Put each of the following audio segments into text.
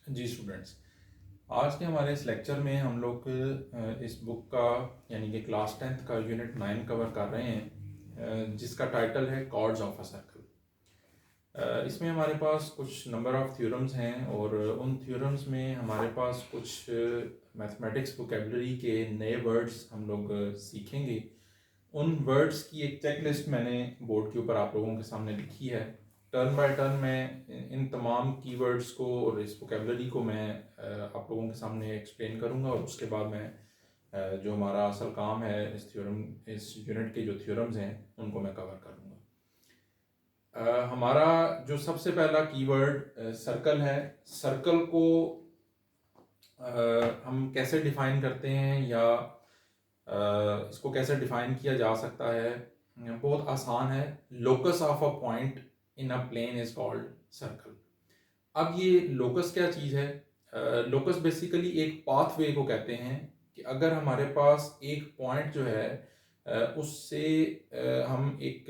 जी students, आज के हमारे इस लेक्चर में हम लोग इस बुक का यानी कि क्लास 10th का यूनिट 9 कवर कर रहे हैं, जिसका टाइटल है कॉर्ड्स ऑफ अ सर्कल। इसमें हमारे पास कुछ नंबर ऑफ थ्योरम्स हैं और उन थ्योरम्स में हमारे पास कुछ मैथमेटिक्स वोकेबलरी के नए वर्ड्स हम लोग सीखेंगे। उन वर्ड्स की एक चेकलिस्ट मैंने बोर्ड के ऊपर आप लोगों के सामने लिखी है। टर्न बाय टर्न मैं इन तमाम कीवर्ड्स को और इस वोकेबलरी को मैं आप लोगों के सामने एक्सप्लेन करूंगा और उसके बाद मैं जो हमारा असल काम है इस यूनिट के जो थ्योरम्स हैं उनको मैं कवर करूंगा। हमारा जो सबसे पहला कीवर्ड सर्कल है। सर्कल को हम कैसे डिफाइन करते हैं या इसको कैसे डिफाइन किया जा सकता है? बहुत आसान है। Locus of a point in a plane is called circle. अब ये लोकस क्या चीज़ है? लोकस बेसिकली एक पाथवे को कहते हैं कि अगर हमारे पास एक पॉइंट जो है उससे हम एक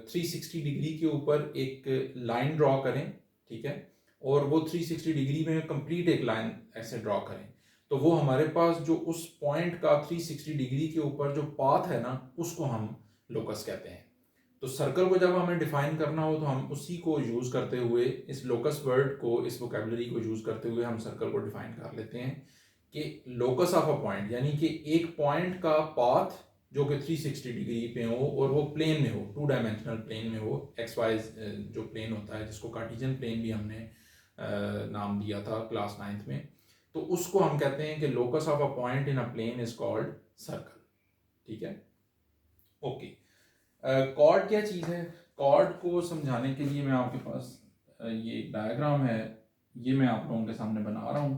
360 डिग्री के ऊपर एक लाइन ड्रॉ करें, ठीक है, और वो 360 डिग्री में कंप्लीट एक लाइन ऐसे ड्रॉ करें, तो वो हमारे पास जो उस पॉइंट का 360 डिग्री के ऊपर जो पाथ है ना, उसको हम लोकस कहते हैं। तो सर्कल को जब हमें डिफाइन करना हो तो हम उसी को यूज करते हुए, इस लोकस वर्ड को, इस वोकेबलरी को यूज करते हुए हम सर्कल को डिफाइन कर लेते हैं कि लोकस ऑफ अ पॉइंट यानी कि एक पॉइंट का पाथ जो कि 360 डिग्री पे हो और वो प्लेन में हो, 2 डायमेंशनल प्लेन में हो। एक्स वाई जो प्लेन होता है, जिसको कार्टेशियन प्लेन भी हमने नाम दिया था क्लास 9th में, तो उसको हम कहते हैं कि locus of a point in a plane is called circle. ठीक है, ओके। कॉर्ड क्या चीज़ है? कॉर्ड को समझाने के लिए मैं आपके पास ये एक डायग्राम है, ये मैं आप लोगों के सामने बना रहा हूं।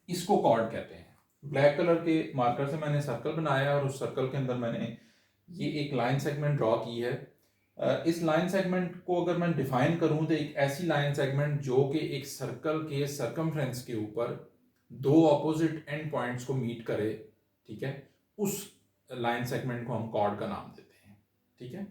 इसको कॉर्ड कहते हैं। ब्लैक कलर के मार्कर से मैंने सर्कल बनाया और उस सर्कल के अंदर मैंने ये एक लाइन सेगमेंट ड्रॉ की है। इस लाइन सेगमेंट को अगर मैं डिफाइन करूं तो एक ऐसी लाइन सेगमेंट जो कि एक सर्कल के सर्कमफ्रेंस के ऊपर दो ऑपोजिट एंड पॉइंट्स को मीट करे, ठीक है, उस लाइन सेगमेंट को हम कॉर्ड का नाम देते हैं। ठीक है,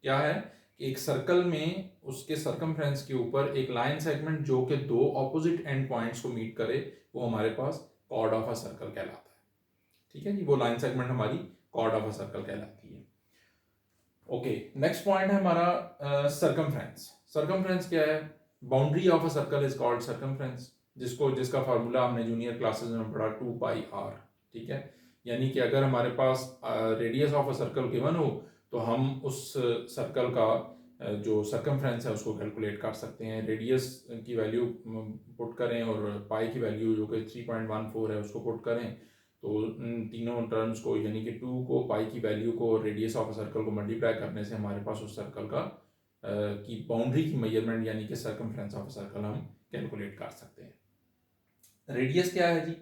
क्या है कि एक सर्कल में उसके सर्कमफ्रेंस के ऊपर एक लाइन सेगमेंट जो कि दो ऑपोजिट एंड पॉइंट्स को मीट करे, वो हमारे पास कॉर्ड ऑफ अ सर्कल कहलाता है। ठीक है जी, वो लाइन सेगमेंट हमारी कॉर्ड ऑफ अ सर्कल कहलाती है। ओके, नेक्स्ट पॉइंट है हमारा सर्कमफ्रेंस। सर्कमफ्रेंस क्या है? Boundary of a circle is called circumference, जिसका फार्मूला हमने जूनियर क्लासेस में पढ़ा 2πr। ठीक है, यानी कि अगर हमारे पास radius of a circle given हो तो हम उस सर्कल का जो सर्कमफ्रेंस है उसको कैलकुलेट कर सकते हैं। रेडियस की वैल्यू पुट करें और पाई की वैल्यू जो कि 3.14 है उसको पुट करें, तो इन तीनों टर्म्स को यानी कि 2 को, पाई की वैल्यू को और रेडियस ऑफ सर्कल को मल्टीप्लाई करने से हमारे पास उस सर्कल का की बाउंड्री की मेजरमेंट यानी कि सर्कमफ्रेंस ऑफ सर्कल हम कैलकुलेट कर सकते हैं। रेडियस क्या है जी?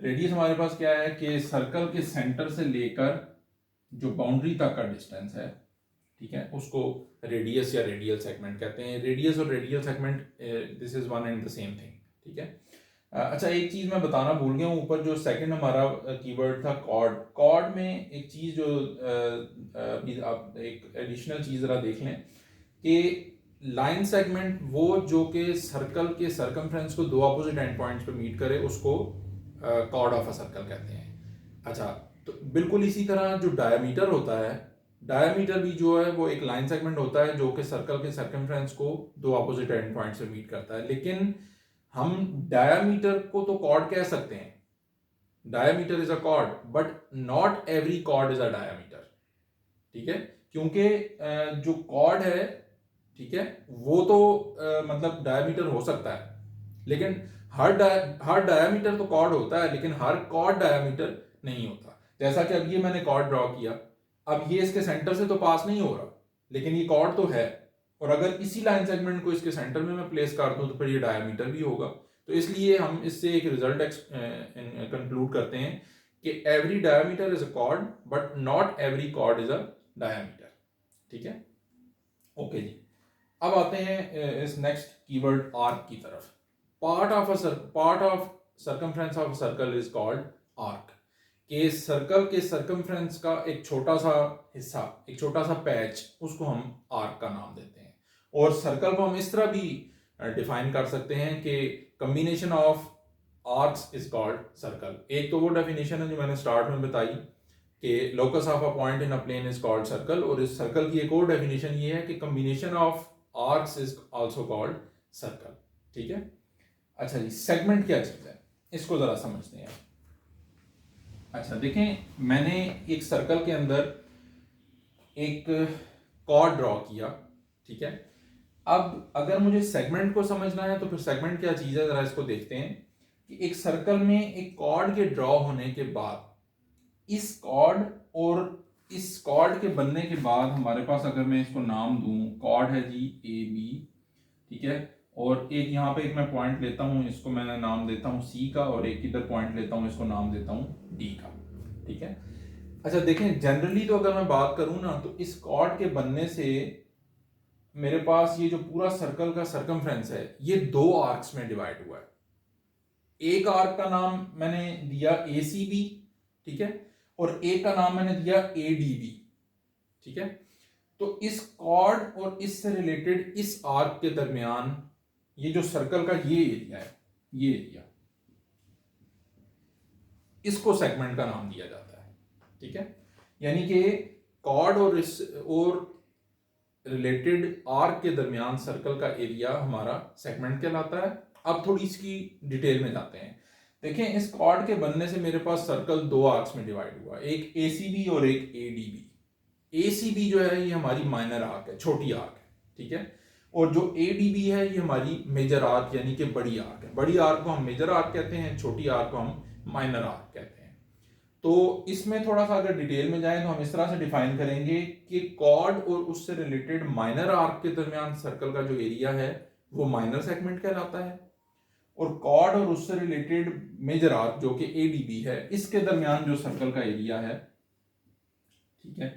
रेडियस हमारे पास क्या है कि सर्कल के सेंटर से लेकर जो बाउंड्री तक का डिस्टेंस है, ठीक है, उसको रेडियस या रेडियल सेगमेंट कहते हैं। रेडियस और radial segment this is one and the same thing. ठीक है, अच्छा, एक चीज मैं बताना भूल गया हूँ। ऊपर जो सेकंड हमारा कीवर्ड था कॉर्ड, कॉर्ड में एक चीज जो अभी आप एक एडिशनल चीज जरा देख लें कि लाइन सेगमेंट वो जो कि सर्कल के सर्कमफ्रेंस को दो अपोजिट एंड पॉइंट्स पे मीट करे उसको कॉर्ड ऑफ अ सर्कल कहते हैं। अच्छा, तो बिल्कुल इसी तरह जो डायमीटर होता है, डायमीटर भी जो है वो एक लाइन सेगमेंट होता है जो कि सर्कल के सर्कमफ्रेंस को दो अपोजिट एंड पॉइंट्स पे मीट करता है। लेकिन हम डायमीटर को तो कॉर्ड कह सकते हैं, diameter is a chord, but not every chord is a diameter. ठीक है, क्योंकि जो कॉर्ड है, ठीक है, वो तो मतलब डायमीटर हो सकता है, लेकिन हर डायमीटर तो कॉर्ड होता है, लेकिन हर कॉर्ड डायमीटर नहीं होता। जैसा कि अब ये मैंने कॉर्ड ड्रॉ किया, अब ये इसके सेंटर से तो पास नहीं हो रहा, लेकिन ये कॉर्ड तो है, और अगर इसी लाइन सेगमेंट को इसके सेंटर में मैं प्लेस कर दूं तो फिर ये डायमीटर भी होगा। तो इसलिए हम इससे एक रिजल्ट कंक्लूड करते हैं कि every diameter is a chord but not every chord is a diameter. ठीक है, ओके जी। अब आते हैं इस नेक्स्ट कीवर्ड आर्क की तरफ। Part of circumference of circle is called arc. कि सर्कल के सर्कमफ्रेंस का एक छोटा सा हिस्सा, एक छोटा सा पैच, उसको हम आर्क का नाम देते हैं। और सर्कल को हम इस तरह भी डिफाइन कर सकते हैं कि combination of arcs is called circle. एक तो वो डेफिनेशन है जो मैंने स्टार्ट में बताई कि locus of a point in a plane is called circle, और इस सर्कल की एक और डेफिनेशन ये है कि combination of arcs is also called circle. ठीक है, अच्छा जी, सेगमेंट क्या चीज है इसको जरा समझते हैं। अच्छा देखें, मैंने एक सर्कल के अंदर एक कॉर्ड ड्रॉ किया, ठीक है। अब अगर मुझे सेगमेंट को समझना है तो फिर सेगमेंट क्या चीज है जरा इसको देखते हैं कि एक सर्कल में एक कॉर्ड के ड्रॉ होने के बाद इस कॉर्ड और इस कॉर्ड के बनने के बाद हमारे पास, अगर मैं इसको नाम दूं, कॉर्ड है जी ए बी, ठीक है, और एक यहाँ पे एक मैं पॉइंट लेता हूं, इसको मैं नाम देता हूं सी का, और एक इधर पॉइंट लेता हूं, इसको नाम देता हूं डी का, ठीक है। अच्छा देखें, जनरली तो अगर मैं बात करूं ना तो इस कॉर्ड के बनने से मेरे पास ये जो पूरा सर्कल का सर्कमफ्रेंस है ये दो आर्क्स में डिवाइड हुआ है। एक आर्क का नाम मैंने दिया ए सी बी, ठीक है, और एक का नाम मैंने दिया ए डी बी, ठीक है। तो इस कॉर्ड और इससे रिलेटेड इस आर्क के दरमियान ये जो सर्कल का ये एरिया है, ये एरिया, इसको सेगमेंट का नाम दिया जाता है, ठीक है। यानी कि कॉर्ड और इस और रिलेटेड आर्क के दरमियान सर्कल का एरिया हमारा सेगमेंट कहलाता है। अब थोड़ी इसकी डिटेल में जाते हैं। देखें, इस कॉर्ड के बनने से मेरे पास सर्कल दो आर्क्स में डिवाइड हुआ, एक एसीबी और एक एडीबी। एसीबी जो है ये हमारी माइनर आर्क है, छोटी आर्क है, ठीक है, और जो एडीबी है ये हमारी मेजर आर्क यानी कि बड़ी आर्क है। बड़ी आर्क को हम मेजर आर्क कहते हैं, छोटी आर्क को हम माइनर आर्क कहते हैं। तो इसमें थोड़ा सा अगर डिटेल में जाएं तो हम इस तरह से डिफाइन करेंगे कि कॉर्ड और उससे रिलेटेड माइनर आर्क के दरमियान सर्कल का जो एरिया है वो माइनर सेगमेंट कहलाता है, और कॉर्ड और उससे रिलेटेड मेजर आर्क जो कि एडीबी है इसके दरमियान जो सर्कल का एरिया है, ठीक है,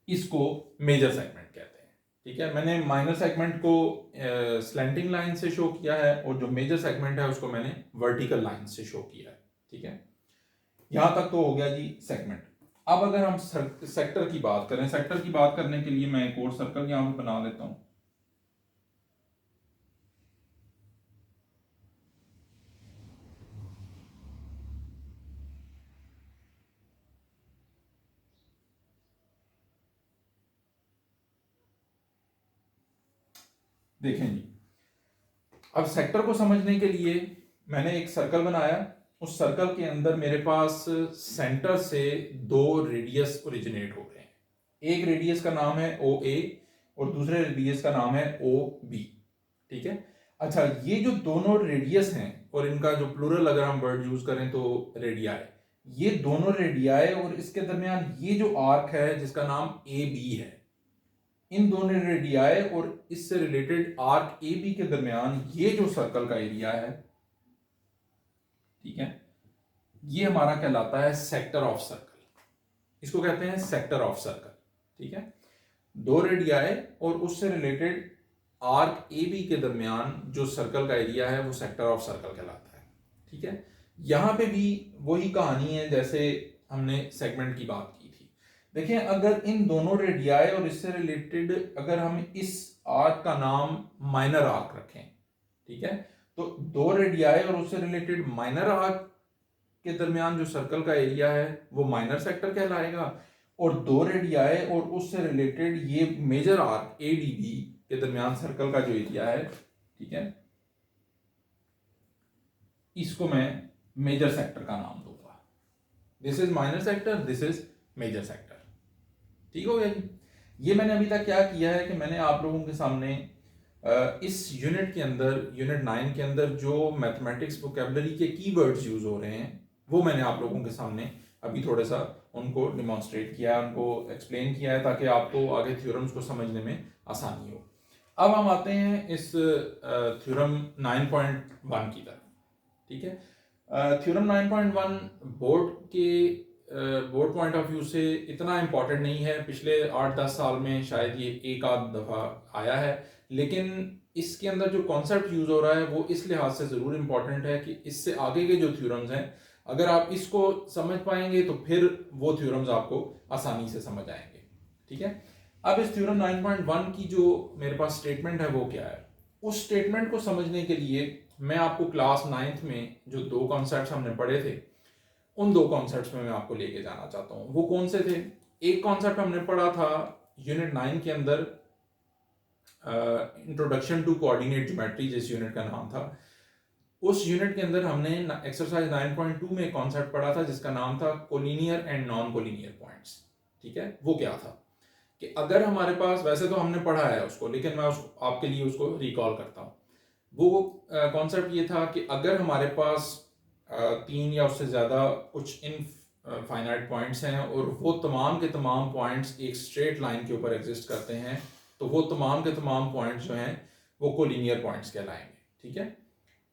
इसको मेजर सेगमेंट कहते हैं। ठीक है, मैंने माइनर सेगमेंट को स्लैंटिंग लाइन से शो किया है और जो मेजर सेगमेंट है उसको मैंने वर्टिकल लाइन से शो किया है, ठीक है। यहां तक तो हो गया जी सेगमेंट। अब अगर हम सेक्टर की बात करें, सेक्टर की बात करने के लिए मैं एक और सर्कल यहां पे बना लेता हूं। देखें जी, अब सेक्टर को समझने के लिए मैंने एक सर्कल बनाया। उस सर्कल के अंदर मेरे पास सेंटर से दो रेडियस ओरिजिनेट हो रहे हैं। एक रेडियस का नाम है ओ ए और दूसरे रेडियस का नाम है ओ बी, ठीक है। अच्छा, ये जो दोनों रेडियस हैं और इनका जो प्लूरल अगर हम वर्ड यूज करें तो रेडियाई, ये दोनों रेडियाई और इसके दरमियान ये जो आर्क है जिसका नाम ए बी है, इन दोनों रेडियाई और इससे रिलेटेड आर्क ए बी के दरमियान ये जो सर्कल का एरिया है, ठीक है, ये हमारा कहलाता है सेक्टर ऑफ सर्कल। इसको कहते हैं सेक्टर ऑफ सर्कल, ठीक है। दो रेडियाई और उससे रिलेटेड आर्क ए बी के दरमियान जो सर्कल का एरिया है वो सेक्टर ऑफ सर्कल कहलाता है, ठीक है। यहां पे भी वही कहानी है जैसे हमने सेगमेंट की बात की थी। देखिए, अगर इन दोनों रेडियाई और इससे रिलेटेड अगर हम इस आर्क का नाम माइनर आर्क रखें, ठीक है, तो दो रेडियाई और उससे रिलेटेड माइनर आर्क के दरमियान जो सर्कल का एरिया है वो माइनर सेक्टर कहलाएगा, और दो रेडियाई और उससे रिलेटेड ये मेजर आर्क एडीबी के दरमियान सर्कल का जो एरिया है, ठीक है, इसको मैं मेजर सेक्टर का नाम दूंगा। This is minor sector, this is major sector. ठीक हो गया जी। ये मैंने अभी तक क्या किया है कि मैंने आप लोगों के सामने इस यूनिट के अंदर, यूनिट 9 के अंदर जो मैथमेटिक्स वोकैबुलरी के कीवर्ड्स यूज हो रहे हैं वो मैंने आप लोगों के सामने अभी थोड़ा सा उनको डिमॉन्स्ट्रेट किया है, उनको एक्सप्लेन किया है ताकि आपको आगे थ्योरम्स को समझने में आसानी हो। अब हम आते हैं इस थ्योरम 9.1 की तरफ, ठीक है। Theorem 9.1 board point of view से इतना इंपॉर्टेंट नहीं है। पिछले 8-10 साल में शायद ये एक आध दफ़ा आया है, लेकिन इसके अंदर जो कॉन्सेप्ट यूज हो रहा है वो इस लिहाज से ज़रूर इंपॉर्टेंट है कि इससे आगे के जो थ्योरम्स हैं अगर आप इसको समझ पाएंगे तो फिर वो थ्योरम्स आपको आसानी से समझ आएंगे, ठीक है। अब इस थ्योरम 9.1 की जो मेरे पास स्टेटमेंट है वो क्या है, उस स्टेटमेंट को समझने के लिए मैं आपको क्लास 9th में जो 2 कॉन्सेप्ट्स हमने पढ़े थे उन 2 कॉन्सेप्ट्स में मैं आपको लेके जाना चाहता हूँ। वो कौन से थे? एक कॉन्सेप्ट हमने पढ़ा था यूनिट 9 के अंदर, इंट्रोडक्शन टू कोऑर्डिनेट ज्योमेट्री जिस यूनिट का नाम था। उस यूनिट के अंदर हमने एक्सरसाइज 9.2 में कॉन्सेप्ट पढ़ा था जिसका नाम था collinear and non collinear points. ठीक है, वो क्या था कि अगर हमारे पास, वैसे तो हमने पढ़ा है उसको, लेकिन मैं आपके लिए उसको रिकॉल करता हूँ। वो कॉन्सेप्ट ये था कि अगर हमारे पास 3 या उससे ज़्यादा कुछ इन फाइनाइट पॉइंट्स हैं और वो तमाम के तमाम पॉइंट्स एक स्ट्रेट लाइन के ऊपर एग्जिस्ट करते हैं, तो वो तमाम के तमाम पॉइंट्स जो हैं वो कोलिनियर पॉइंट्स कहलाएंगे। ठीक है,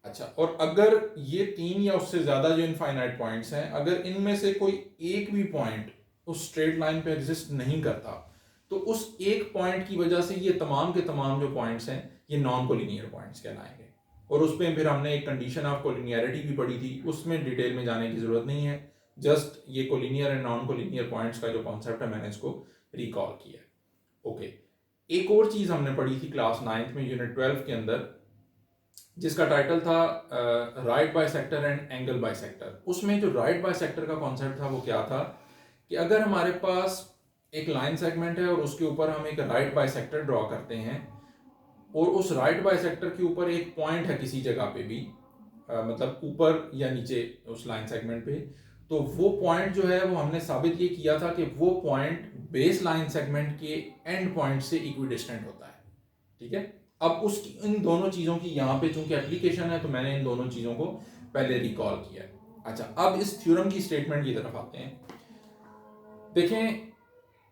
अच्छा, और अगर ये 3 या उससे ज़्यादा जो इनफाइनाइट पॉइंट्स हैं, अगर इनमें से कोई एक भी पॉइंट उस स्ट्रेट लाइन पे एग्जिस्ट नहीं करता, तो उस एक पॉइंट की वजह से ये तमाम के तमाम जो पॉइंट्स हैं ये नॉन कोलिनियर पॉइंट्स कहलाएंगे। और उसमें फिर हमने एक कंडीशन ऑफ कोलिनियरिटी भी पढ़ी थी, उसमें डिटेल में जाने की ज़रूरत नहीं है, जस्ट ये collinear and non collinear points का जो कॉन्सेप्ट है मैंने इसको रिकॉल किया। ओके, एक और चीज़ हमने पढ़ी थी क्लास 9th में यूनिट 12 के अंदर, जिसका टाइटल था right bisector and angle bisector. उसमें जो राइट बाइसेक्टर का कॉन्सेप्ट था वो क्या था कि अगर हमारे पास एक लाइन सेगमेंट है और उसके ऊपर हम एक राइट बाइसेक्टर ड्रॉ करते हैं और उस राइट बाइसेक्टर के ऊपर एक पॉइंट है किसी जगह पे भी, मतलब ऊपर या नीचे उस लाइन सेगमेंट पे, तो वो पॉइंट जो है वो हमने साबित ये किया था कि वो पॉइंट बेस लाइन सेगमेंट के एंड पॉइंट से इक्विडिस्टेंट होता है। ठीक है, अब उसकी इन दोनों चीज़ों की यहाँ पे चूंकि एप्लीकेशन है तो मैंने इन दोनों चीज़ों को पहले रिकॉल किया है। अच्छा, अब इस थ्योरम की स्टेटमेंट की तरफ आते हैं। देखें,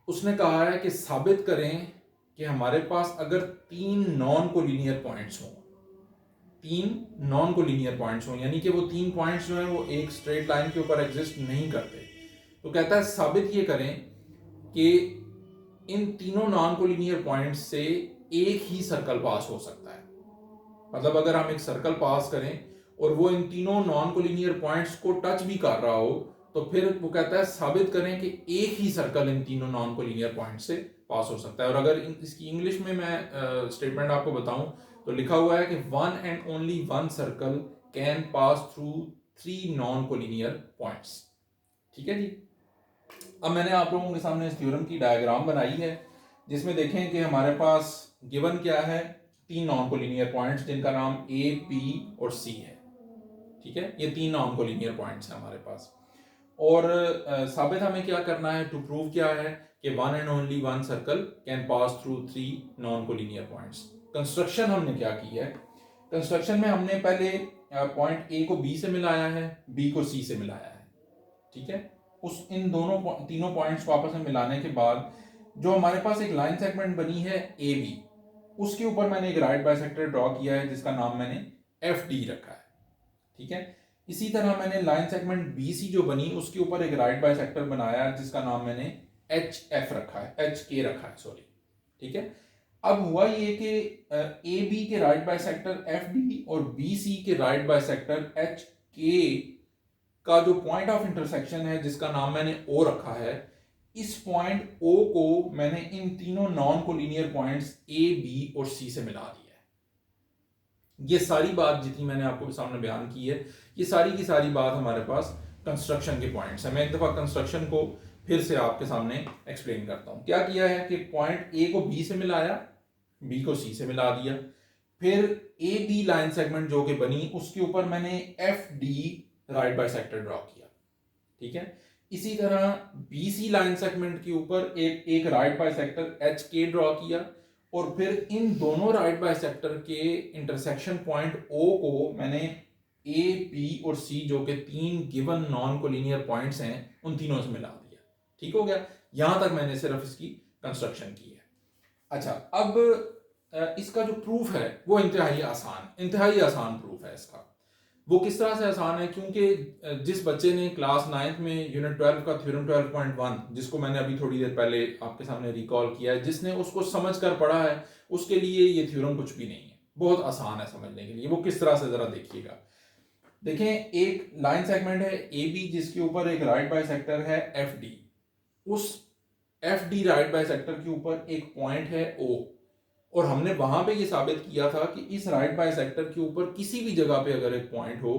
उसने कहा है कि साबित करें कि हमारे पास अगर 3 नॉन कोलिनियर पॉइंट्स हों, 3 नॉन कोलिनियर पॉइंट्स हों, यानी कि वो 3 पॉइंट्स जो हैं वो एक स्ट्रेट लाइन के ऊपर एग्जिस्ट नहीं करते, तो कहता है साबित ये करें कि इन तीनों नॉन कोलिनियर पॉइंट्स से एक ही सर्कल पास हो सकता है। मतलब अगर हम एक सर्कल पास करें और वो इन तीनों नॉन कोलिनियर पॉइंट्स को टच भी कर रहा हो, तो फिर वो कहता है साबित करें कि एक ही सर्कल इन तीनों नॉन कोलिनियर पॉइंट से पास हो सकता है। और अगर इसकी इंग्लिश में मैं स्टेटमेंट आपको बताऊं तो लिखा हुआ है कि one and only one circle can pass through 3 non collinear points. ठीक है जी, अब मैंने आप लोगों के सामने इस थ्योरम की डायग्राम बनाई है जिसमें देखें कि हमारे पास गिवन क्या है, 3 नॉन कोलिनियर पॉइंट्स जिनका नाम ए, बी और सी है। ठीक है, ये 3 नॉन कोलिनियर पॉइंट्स हैं हमारे पास। और साबित हमें क्या करना है, टू प्रूव क्या है कि one and only one circle can pass through 3 non collinear points. Construction हमने क्या की है, कंस्ट्रक्शन में हमने पहले पॉइंट ए को बी से मिलाया है, बी को सी से मिलाया है। ठीक है, उस इन दोनों तीनों पॉइंट्स को आपस में मिलाने के बाद जो हमारे पास एक लाइन सेगमेंट बनी है ए बी, उसके ऊपर मैंने एक राइट बाइसेक्टर ड्रॉ किया है जिसका नाम मैंने एफ डी रखा है। ठीक है, इसी तरह मैंने लाइन सेगमेंट बी सी जो बनी उसके ऊपर एक राइट बाइसेक्टर बनाया जिसका नाम मैंने एच एफ रखा है, एच के रखा है, सॉरी। ठीक है, अब हुआ ये कि ए बी के राइट बाइसेक्टर एफ डी और बी सी के राइट बाइसेक्टर एच के का जो पॉइंट ऑफ इंटरसेक्शन है जिसका नाम मैंने ओ रखा है, इस पॉइंट ओ को मैंने इन तीनों non collinear points A B और सी से मिला दिया है। ये सारी बात जितनी मैंने आपको सामने बयान की है, ये सारी की सारी बात हमारे पास कंस्ट्रक्शन के पॉइंट्स है। मैं एक दफा कंस्ट्रक्शन को फिर से आपके सामने एक्सप्लेन करता हूं। क्या किया है कि पॉइंट ए को बी से मिलाया, बी को सी से मिला दिया, फिर ए बी लाइन सेगमेंट जो कि बनी उसके ऊपर मैंने F D right bisector draw किया। ठीक है, इसी तरह बीसी लाइन सेगमेंट के ऊपर एक राइट बाइसेक्टर एच के ड्रॉ किया और फिर इन दोनों राइट बाइसेक्टर के इंटरसेक्शन पॉइंट ओ को मैंने ए बी और सी जो कि 3 गिवन नॉन कोलिनियर पॉइंट्स हैं उन तीनों से मिला दिया। ठीक हो गया, यहां तक मैंने सिर्फ इसकी कंस्ट्रक्शन की है। अच्छा, अब इसका जो प्रूफ है वो इंतहाई आसान प्रूफ है इसका। वो किस तरह से आसान है, क्योंकि जिस बच्चे ने क्लास 9th में यूनिट 12 का थ्योरम 12.1 जिसको मैंने अभी थोड़ी देर पहले आपके सामने रिकॉल किया है, जिसने उसको समझ कर पढ़ा है, उसके लिए ये थ्योरम कुछ भी नहीं है, बहुत आसान है समझने के लिए। वो किस तरह से जरा देखिएगा। देखें, एक लाइन सेगमेंट है ए बी जिसके ऊपर एक राइट बाइसेक्टर है एफ डी, उस एफ डी राइट बाइसेक्टर के ऊपर एक पॉइंट है ओ, और हमने वहां पे ये साबित किया था कि इस राइट बाइसेक्टर के ऊपर किसी भी जगह पे अगर एक पॉइंट हो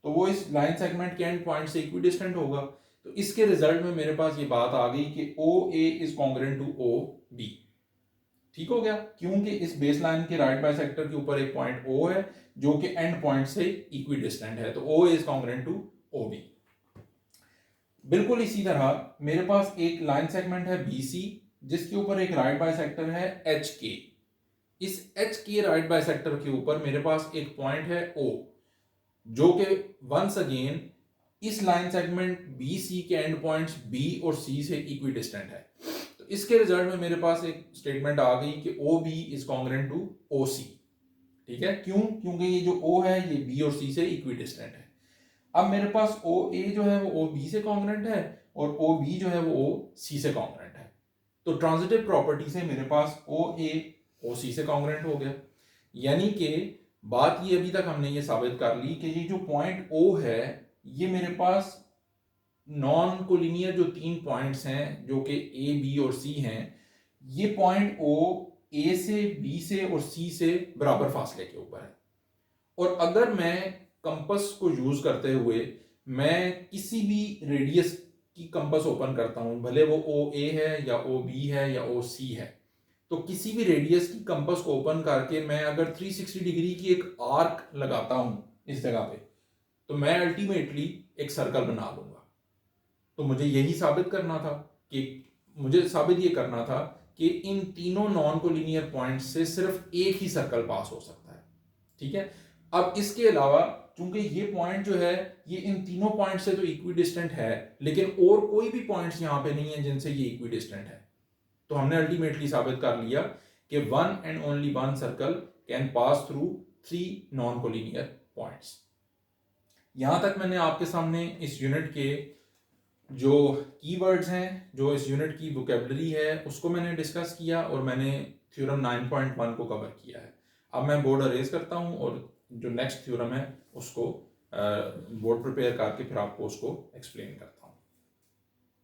तो वो इस लाइन सेगमेंट के एंड पॉइंट से इक्विडिस्टेंट होगा। तो इसके रिजल्ट में मेरे पास ये बात आ गई कि O A is congruent to O B. ठीक हो गया, क्योंकि इस बेस लाइन के राइट बाइसेक्टर के ऊपर एक पॉइंट ओ है जो कि एंड पॉइंट से इक्विडिस्टेंट है, तो O is congruent to O B. बिल्कुल इसी तरह मेरे पास एक लाइन सेगमेंट है बी सी जिसके ऊपर एक राइट बाइसेक्टर है एच के। इस एच के राइट बाइसेक्टर के ऊपर मेरे पास एक पॉइंट है ओ जो कि वंस अगेन इस लाइन सेगमेंट बी सी के एंड पॉइंट्स बी और सी से इक्विडिस्टेंट है। तो इसके रिजल्ट में मेरे पास एक स्टेटमेंट आ गई कि O B is congruent to O C. ठीक है, क्यों? क्योंकि ये जो ओ है ये बी और सी से इक्विडिस्टेंट है। अब मेरे पास ओ ए जो है वो ओ बी से कॉन्ग्रुएंट है और ओ बी जो है वो ओ सी से कॉन्ग्रुएंट है। तो ट्रांजिटिव प्रॉपर्टी से मेरे पास ओ ए ओ सी से कॉन्ग्रुएंट हो गया। यानी कि बात ये अभी तक हमने ये साबित कर ली कि ये जो पॉइंट ओ है ये मेरे पास नॉन कोलिनियर जो 3 पॉइंट्स हैं जो कि ए बी और सी हैं, ये पॉइंट ओ ए से बी से और सी से बराबर फासले के ऊपर है। और अगर मैं कंपस को यूज करते हुए मैं किसी भी रेडियस की कंपस ओपन करता हूं, भले वो ओ ए है या ओ बी है या ओ सी है, तो किसी भी रेडियस की कंपस को ओपन करके मैं अगर 360 डिग्री की एक आर्क लगाता हूं इस जगह पे, तो मैं अल्टीमेटली एक सर्कल बना लूंगा। तो मुझे यही साबित करना था कि मुझे साबित ये करना था कि इन तीनों नॉन कोलिनियर पॉइंट्स से सिर्फ एक ही सर्कल पास हो सकता है। ठीक है, अब इसके अलावा चूंकि ये पॉइंट जो है ये इन तीनों पॉइंट से तो इक्विडिस्टेंट है, लेकिन और कोई भी पॉइंट्स यहां पे नहीं है जिनसे ये इक्विडिस्टेंट है। तो हमने अल्टीमेटली साबित कर लिया कि one and only one circle can pass through 3 non collinear points. यहां तक मैंने आपके सामने इस यूनिट के जो कीवर्ड्स हैं, जो इस यूनिट की वोकेबलरी है, उसको मैंने डिस्कस किया और मैंने थ्योरम 9.1 को कवर किया है। अब मैं बोर्ड अरेज करता हूं और जो नेक्स्ट थ्योरम है उसको बोर्ड प्रिपेयर करके फिर आपको उसको एक्सप्लेन करता हूं।